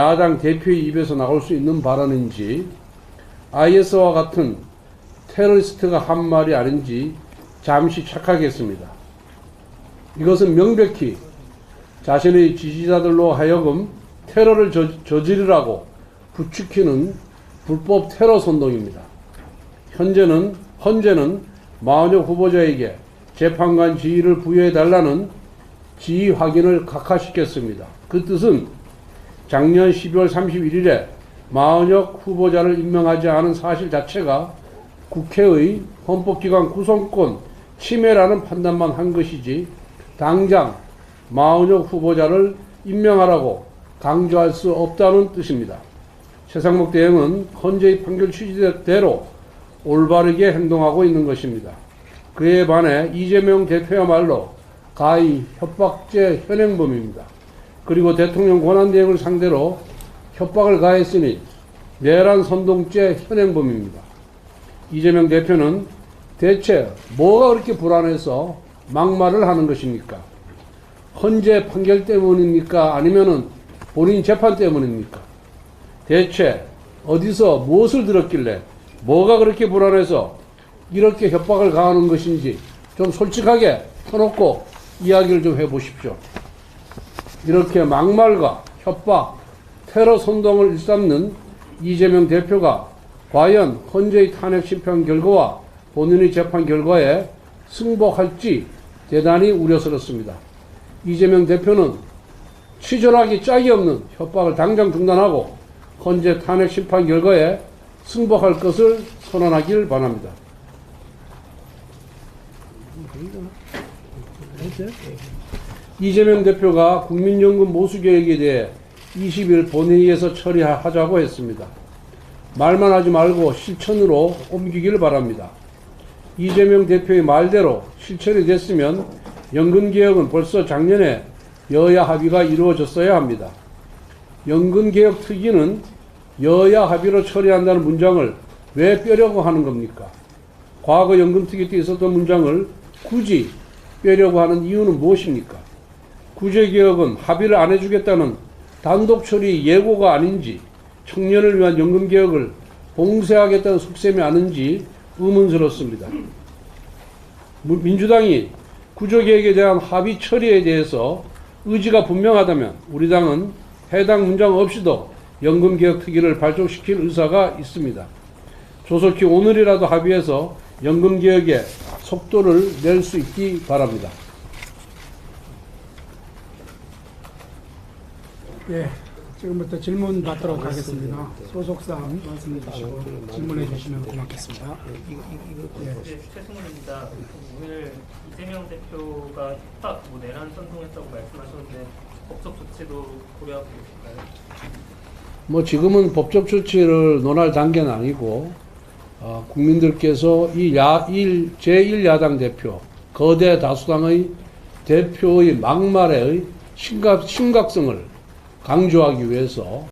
야당 대표의 입에서 나올 수 있는 발언인지 IS와 같은 테러리스트가 한 말이 아닌지 잠시 착각했습니다. 이것은 명백히 자신의 지지자들로 하여금 테러를 저지르라고 부추기는 불법 테러 선동입니다. 헌재는 마은혁 후보자에게 재판관 지위를 부여해달라는 지위 확인을 각하시켰습니다. 그 뜻은 작년 12월 31일에 마은혁 후보자를 임명하지 않은 사실 자체가 국회의 헌법기관 구성권 침해라는 판단만 한 것이지 당장 마은혁 후보자를 임명하라고 강조할 수 없다는 뜻입니다. 최상목 대행은 헌재의 판결 취지대로 올바르게 행동하고 있는 것입니다. 그에 반해 이재명 대표야말로 가히 협박죄 현행범입니다. 그리고 대통령 권한대행을 상대로 협박을 가했으니 내란 선동죄 현행범입니다. 이재명 대표는 대체 뭐가 그렇게 불안해서 막말을 하는 것입니까? 헌재 판결 때문입니까? 아니면은 본인 재판 때문입니까? 대체 어디서 무엇을 들었길래 뭐가 그렇게 불안해서 이렇게 협박을 가하는 것인지 좀 솔직하게 터놓고 이야기를 좀 해보십시오. 이렇게 막말과 협박, 테러 선동을 일삼는 이재명 대표가 과연 헌재의 탄핵 심판 결과와 본인의 재판 결과에 승복할지 대단히 우려스럽습니다. 이재명 대표는 치졸하기 짝이 없는 협박을 당장 중단하고 헌재 탄핵 심판 결과에 승복할 것을 선언하길 바랍니다. 이재명 대표가 국민연금 모수계획에 대해 20일 본회의에서 처리하자고 했습니다. 말만 하지 말고 실천으로 옮기길 바랍니다. 이재명 대표의 말대로 실천이 됐으면 연금개혁은 벌써 작년에 여야 합의가 이루어졌어야 합니다. 연금개혁 특위는 여야 합의로 처리한다는 문장을 왜 빼려고 하는 겁니까? 과거 연금특위 때 있었던 문장을 굳이 빼려고 하는 이유는 무엇입니까? 구제개혁은 합의를 안 해주겠다는 단독 처리 예고가 아닌지, 청년을 위한 연금개혁을 봉쇄하겠다는 속셈이 아닌지 의문스럽습니다. 민주당이 구조개혁에 대한 합의 처리에 대해서 의지가 분명하다면 우리 당은 해당 문장 없이도 연금개혁 특위를 발족시킬 의사가 있습니다. 조속히 오늘이라도 합의해서 연금개혁에 속도를 낼 수 있기 바랍니다. 예, 지금부터 질문 받도록 하겠습니다. 소속사항 말씀해 주시고 질문해 주시면 고맙겠습니다. 최승훈입니다. 오늘 이재명 대표가 협박, 내란 선동했다고 말씀하셨는데 법적 조치도 고려하고 계실까요? 지금은 법적 조치를 논할 단계는 아니고 국민들께서 이 제1야당 대표, 거대 다수당의 대표의 막말의 심각성을 강조하기 위해서.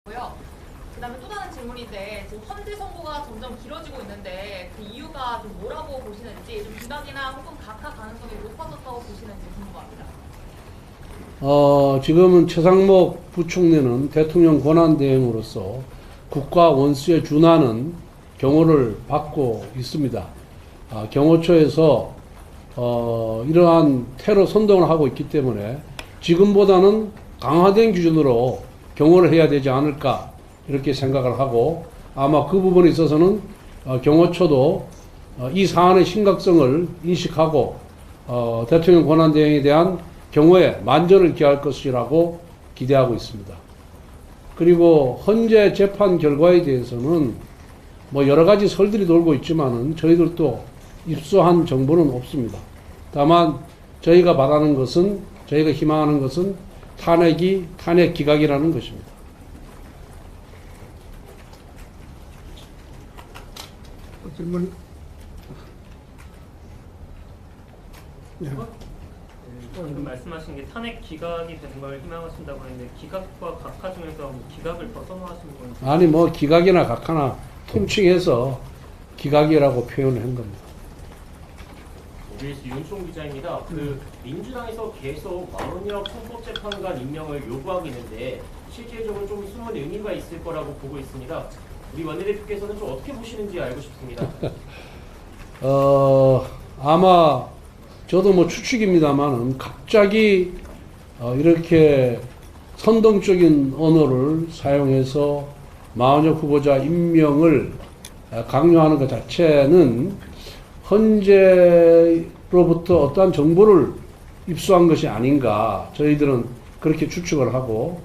그다음에 또 다른 질문인데 지금 헌재 선고가 점점 길어지고 있는데 그 이유가 좀 뭐라고 보시는지, 좀 기각이나 혹은 각하 가능성이 높아졌다고 보시는지 궁금합니다. 지금은 최상목 부총리는 대통령 권한대행으로서 국가 원수에 준하는 경호를 받고 있습니다. 경호처에서 이러한 테러 선동을 하고 있기 때문에 지금보다는 강화된 기준으로 경호를 해야 되지 않을까 이렇게 생각을 하고, 아마 그 부분에 있어서는 경호처도 이 사안의 심각성을 인식하고 대통령 권한대행에 대한 경호에 만전을 기할 것이라고 기대하고 있습니다. 그리고 헌재 재판 결과에 대해서는 여러 가지 설들이 돌고 있지만은 저희들도 입수한 정보는 없습니다. 다만 저희가 바라는 것은, 저희가 희망하는 것은 탄핵 기각이라는 것입니다. 질문. 방금 말씀하신 게 탄핵 기각이 되는 걸 희망하신다고 했는데 기각과 각하 중에서 기각을 더 선호하시는 건지? 아니 기각이나 각하나 통칭해서 기각이라고 표현을 한 겁니다. OBS 윤총 기자입니다. 민주당에서 계속 마은혁 헌법재판관 임명을 요구하고 있는데 실질적으로 좀 숨은 의미가 있을 거라고 보고 있습니다. 우리 원내대표께서는 좀 어떻게 보시는지 알고 싶습니다. 아마 저도 뭐 추측입니다만은 갑자기 이렇게 선동적인 언어를 사용해서 마은혁 후보자 임명을 강요하는 것 자체는 헌재로부터 어떠한 정보를 입수한 것이 아닌가 저희들은 그렇게 추측을 하고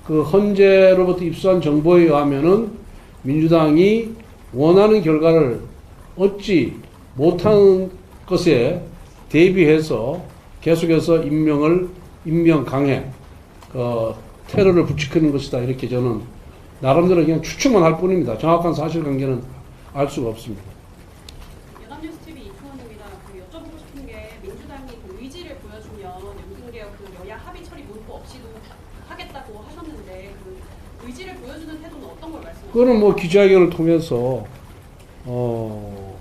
그 헌재로부터 입수한 정보에 의하면은 민주당이 원하는 결과를 얻지 못한 것에 대비해서 계속해서 임명 강행, 테러를 부추기는 것이다. 이렇게 저는 나름대로 그냥 추측만 할 뿐입니다. 정확한 사실관계는 알 수가 없습니다. 연합뉴스 TV 이승원입니다. 여쭤보고 싶은 게 민주당이 그 의지를 보여주면 연금개혁 그 여야 합의 처리 문구 없이도 하겠다고 하셨는데 그 의지를 보여주는 태도는 어떤 걸 말씀하세요? 그거는 뭐 기자회견을 통해서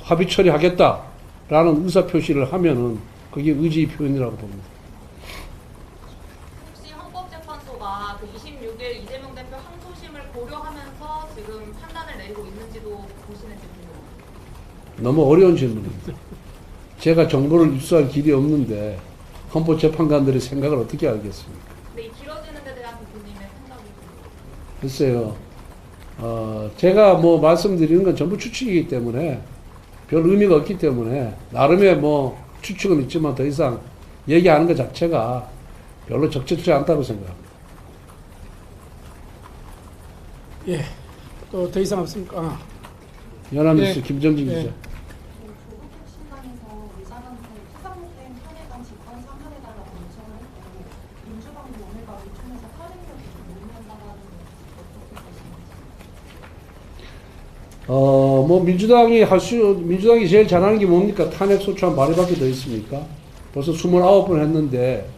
합의 처리하겠다라는 의사 표시를 하면은 그게 의지 표현이라고 봅니다. 혹시 헌법재판소가 그 26일 이재명 대표 항소심을 고려하면서 지금 판단을 내리고 있는지도 보시는지 궁금합니다. 너무 어려운 질문입니다. 제가 정보를 입수할 길이 없는데 헌법재판관들의 생각을 어떻게 알겠습니까? 근데 이 길어지는 데 대한 대표님의 생각이 궁금해요. 글쎄요. 제가 뭐 말씀드리는 건 전부 추측이기 때문에 별 의미가 없기 때문에 나름의 뭐 추측은 있지만 더 이상 얘기하는 것 자체가 별로 적절치 않다고 생각합니다. 예. 또 더 이상 없습니까? 연합뉴스 예. 김정진 기자. 예. 조국 혁신당에서 의장한테 수상된 탄핵안 집권 상한해달라고 요청을 했고 민주당도 오늘 밤 요청해서 탄핵력이 좀 논의한다고 하는데 어떻게 보시나요? 뭐 민주당이 제일 잘하는 게 뭡니까? 탄핵 소추안 발의밖에 더 있습니까? 벌써 29번 했는데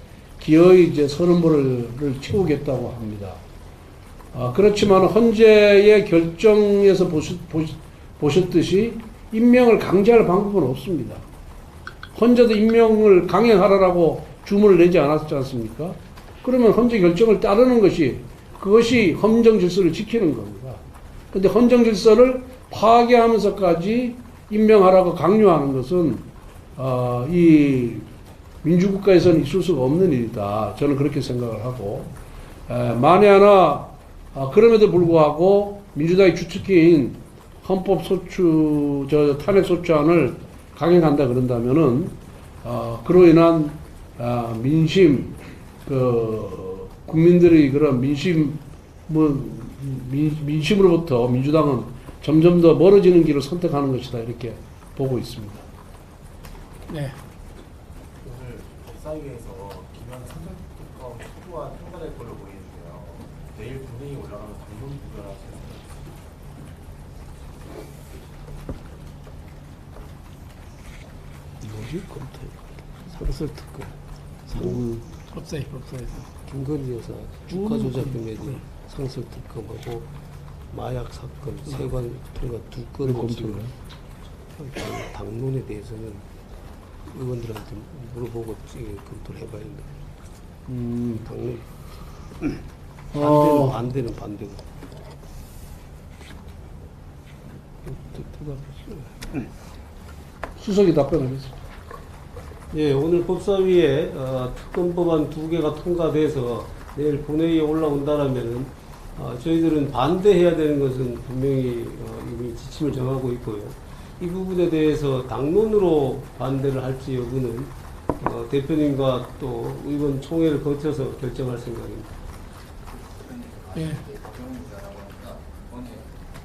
기어이 이제 30번을 채우겠다고 합니다. 그렇지만 헌재의 결정에서 보셨듯이 임명을 강제할 방법은 없습니다. 헌재도 임명을 강행하라고 주문을 내지 않았지 않습니까? 그러면 헌재 결정을 따르는 그것이 헌정 질서를 지키는 겁니다. 근데 헌정 질서를 파괴하면서까지 임명하라고 강요하는 것은 이 민주국가에서는 있을 수가 없는 일이다. 저는 그렇게 생각을 하고 만에 하나 그럼에도 불구하고 민주당이 주특기인 탄핵 소추안을 강행한다 그런다면은 그로 인한 민심 국민들의 그런 민심으로부터 민주당은 점점 더 멀어지는 길을 선택하는 것이다 이렇게 보고 있습니다. 네. 오늘 법사위에서 기관 선정특검 초부와 통과될 걸로 보이는데요. 내일 본회의 올라가면 당론 부결하시는 뭐지? 상설 특검, 상문 법사위. 김건희 여사 주가 조작 혐의에 상설 특검하고 마약 사건 세관 통과 두 건을 검토를 당론에 대해서는 의원들한테 물어보고 검토를 해봐야 된다. 당론 반대는 반대고. 수석이 답변하겠습니다. 예, 오늘 법사위에 특검 법안 2개가 통과돼서 내일 본회의에 올라온다라면은 저희들은 반대해야 되는 것은 분명히 이미 지침을 정하고 있고요. 이 부분에 대해서 당론으로 반대를 할지 여부는 대표님과 또 의원 총회를 거쳐서 결정할 생각입니다. 예.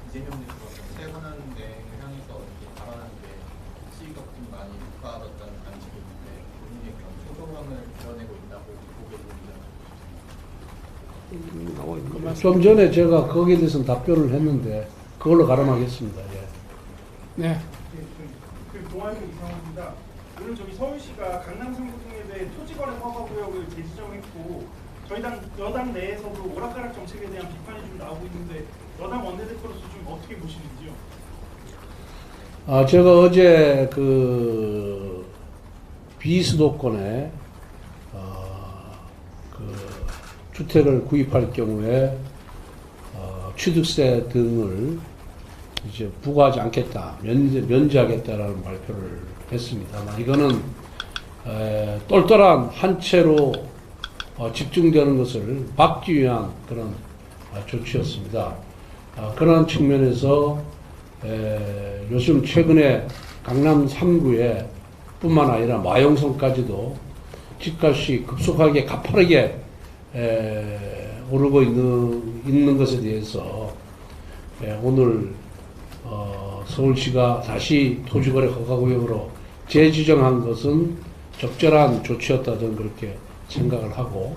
이재명 대표가 퇴근하는데 향해서 이렇게 발언하는데 시위가 좀 많이 높아졌다는 관측이 있는데 본인이 그런 초조함을 드러내고 있다고 보고 계십니다. 좀 전에 제가 거기에 대해서는 답변을 했는데 그걸로 가름하겠습니다. 예. 네. 동아일보 이상호입니다. 오늘 서울시가 강남 3구동에 대해 토지거래 허가구역을 재지정했고 저희 여당 내에서도 오락가락 정책에 대한 비판이 좀 나오고 있는데 여당 원내대표로서 좀 어떻게 보시는지요? 제가 어제 비수도권에 주택을 구입할 경우에 취득세 등을 이제 부과하지 않겠다, 면제하겠다라는 발표를 했습니다만 이거는 똘똘한 한 채로 집중되는 것을 막기 위한 그런 조치였습니다. 그런 측면에서 요즘 최근에 강남 3구에 뿐만 아니라 마용성까지도 집값이 급속하게 가파르게 오르고 있는 것에 대해서 오늘 서울시가 다시 토지거래 허가구역으로 재지정한 것은 적절한 조치였다 저는 그렇게 생각을 하고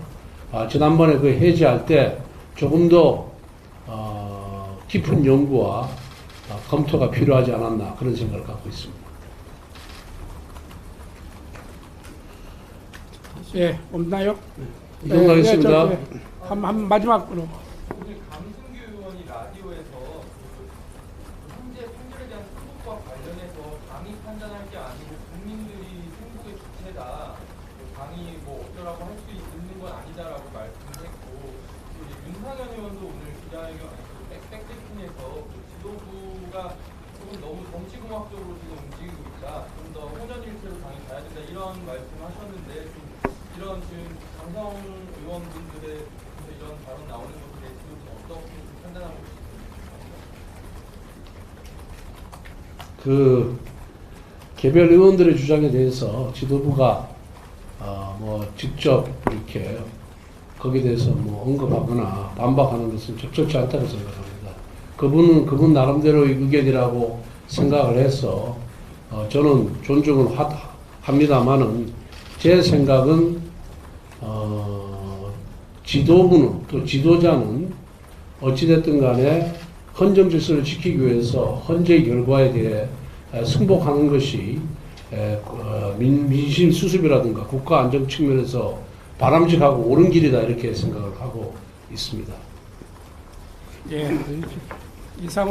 지난번에 그 해제할 때 조금 더 깊은 연구와 검토가 필요하지 않았나 그런 생각을 갖고 있습니다. 예, 없나요? 이 정도 하겠습니다. 한 마지막으로. 오늘 강승규 의원이 라디오에서 현재 판결에 대한 승복과 관련해서 당이 판단할 게 아니고 국민들이 승복의 주체다. 당이 뭐 어쩌라고 할 수 있는 건 아니다라고 말씀했고 또 윤상현 의원도 오늘 기자회견에서 백스팅에서 지도부가 조금 너무 정치공학적으로 지금 움직이고 있다. 좀 더 혼연일체로 당이 가야 된다. 이런 말씀하셨는데 좀 이런 지금 강성 의원분들의 이런 발언 나오는 것에 대해서 어떻게 판단하고 계십니까? 그 개별 의원들의 주장에 대해서 지도부가 뭐 직접 이렇게 거기에 대해서 뭐 언급하거나 반박하는 것은 적절치 않다고 생각합니다. 그분은 그분 나름대로의 의견이라고 생각을 해서 저는 존중을 합니다만은 제 생각은 지도부는 또 지도자는 어찌됐든 간에 헌정 질서를 지키기 위해서 헌재의 결과에 대해 승복하는 것이 민심 수습이라든가 국가 안정 측면에서 바람직하고 옳은 길이다 이렇게 생각을 하고 있습니다. 예, 이상으로